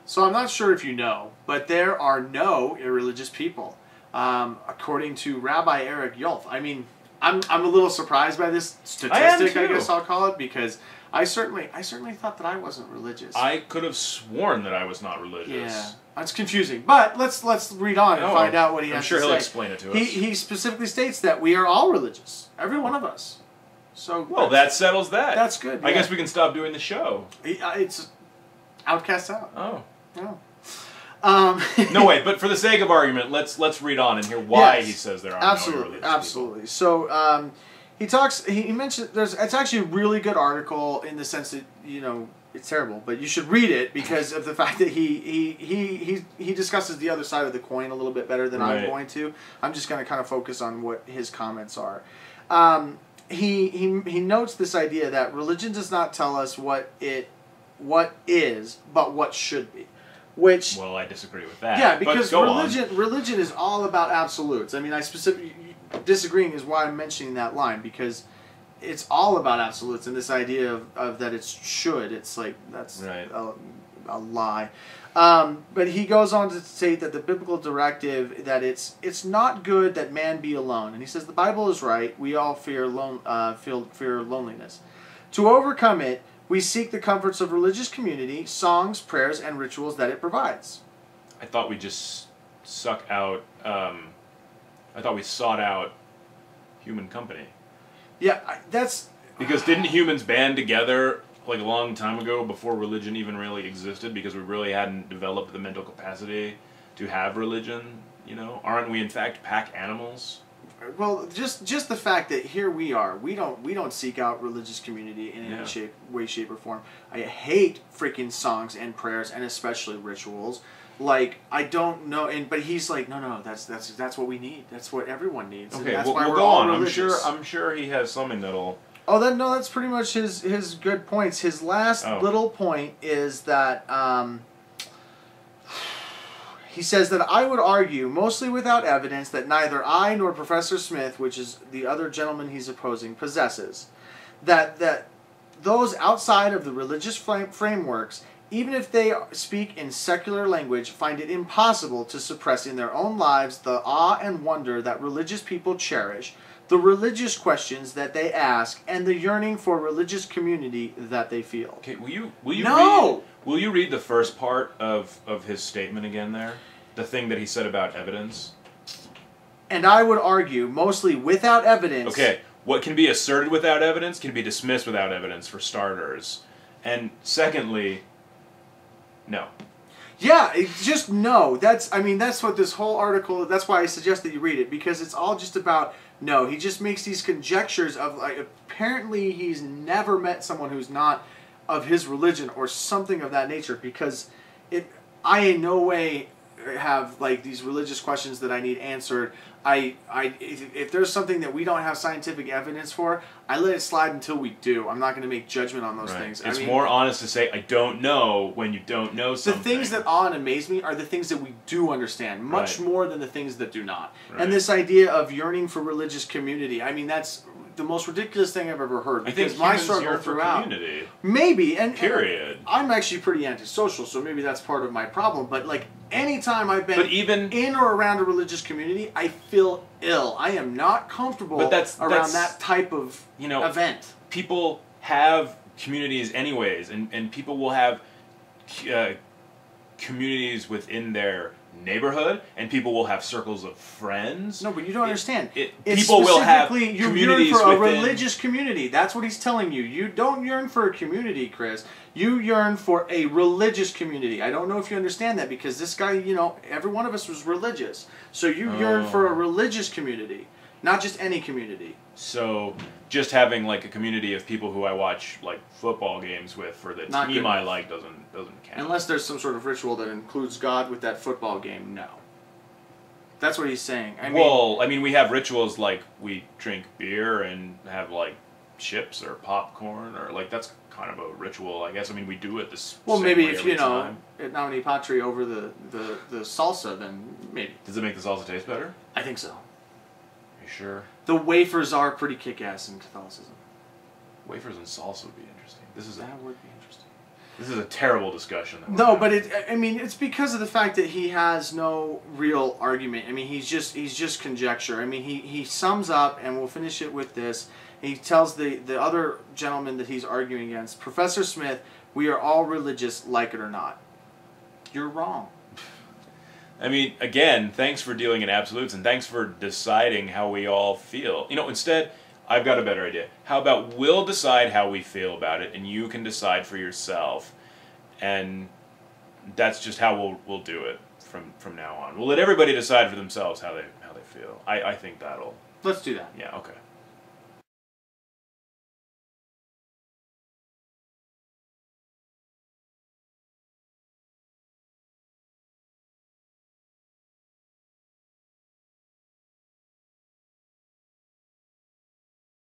So I'm not sure if you know, but there are no irreligious people, according to Rabbi Eric Yulf. I mean, I'm a little surprised by this statistic, I guess I'll call it, because I certainly thought that I wasn't religious. I could have sworn that I was not religious. Yeah, that's confusing. But let's read on and find out what he has to say. I'm sure he'll explain it to us. He specifically states that we are all religious, every one of us. So well, that settles that. That's good. Yeah. I guess we can stop doing the show. It's outcast out. Oh. No. No, wait, but for the sake of argument, let's read on and hear why he says there are no religious absolutely. people. So he mentioned it's actually a really good article in the sense that, you know, it's terrible, but you should read it because of the fact that he discusses the other side of the coin a little bit better than I'm going to. I'm just going to kind of focus on what his comments are. He notes this idea that religion does not tell us what is, but what should be. Which, well, I disagree with that. Yeah, because religion is all about absolutes. I mean, I specifically disagreeing is why I'm mentioning that line, because it's all about absolutes and this idea of that it should. It's like that's a lie. But he goes on to state that the biblical directive that it's not good that man be alone, and he says the Bible is right. We all fear loneliness. To overcome it, we seek the comforts of religious community, songs, prayers, and rituals that it provides. I thought we just suck out. I thought we sought out human company. Yeah, that's because didn't humans band together like a long time ago before religion even really existed? Because we really hadn't developed the mental capacity to have religion. You know, aren't we in fact pack animals? Well, just the fact that here we are, we don't seek out religious community in any way, shape, or form. I hate freaking songs and prayers, and especially rituals. Like, I don't know, but he's like, no, that's what we need. That's what everyone needs. Okay, that's why we'll go on. I'm sure he has something that'll. Oh, that's pretty much his good points. His last little point is that. He says that I would argue, mostly without evidence, that neither I nor Professor Smith, which is the other gentleman he's opposing, possesses. That those outside of the religious frameworks, even if they speak in secular language, find it impossible to suppress in their own lives the awe and wonder that religious people cherish, the religious questions that they ask, and the yearning for religious community that they feel. Okay, will you read the first part of his statement again there? The thing that he said about evidence? And I would argue, mostly without evidence... Okay, what can be asserted without evidence can be dismissed without evidence, for starters. And secondly, no. Yeah, just no. That's what this whole article... That's why I suggest that you read it, because it's all just about... No, he just makes these conjectures of, like, apparently he's never met someone who's not of his religion or something of that nature, because I in no way have, like, these religious questions that I need answered. If there's something that we don't have scientific evidence for, I let it slide until we do. I'm not going to make judgment on those things. It's more honest to say, I don't know, when you don't know something. The things that awe and amaze me are the things that we do understand, much more than the things that do not. And this idea of yearning for religious community, I mean, that's the most ridiculous thing I've ever heard. Because my struggle throughout, community. Maybe, period. I'm actually pretty antisocial, so maybe that's part of my problem. But like anytime I've been in or around a religious community, I feel ill. I am not comfortable around that type of event. People have communities anyways, and people will have communities within their neighborhood, and people will have circles of friends. No, but you don't understand. People will have communities you yearn for a religious community. That's what he's telling you. You don't yearn for a community, Chris. You yearn for a religious community. I don't know if you understand that, because this guy, every one of us was religious. So you yearn for a religious community, not just any community. So just having like a community of people who I watch like football games with for the team I like doesn't count. Unless there's some sort of ritual that includes God with that football game, no. That's what he's saying. I mean, we have rituals like we drink beer and have like chips or popcorn, or like that's kind of a ritual, I guess. I mean, we do it this. Well, maybe if at Nominee Patri over the salsa, then maybe. Does it make the salsa taste better? I think so. Are you sure? The wafers are pretty kick-ass in Catholicism. Wafers and salsa would be interesting. That would be interesting. This is a terrible discussion. No, but it's because of the fact that he has no real argument. I mean, he's just conjecture. I mean, he sums up, and we'll finish it with this. He tells the other gentleman that he's arguing against, Professor Smith, we are all religious, like it or not. You're wrong. I mean, again, thanks for dealing in absolutes, and thanks for deciding how we all feel. You know, instead, I've got a better idea. How about we'll decide how we feel about it, and you can decide for yourself, and that's just how we'll do it from now on. We'll let everybody decide for themselves how they feel. I think that'll. Let's do that. Yeah. Okay.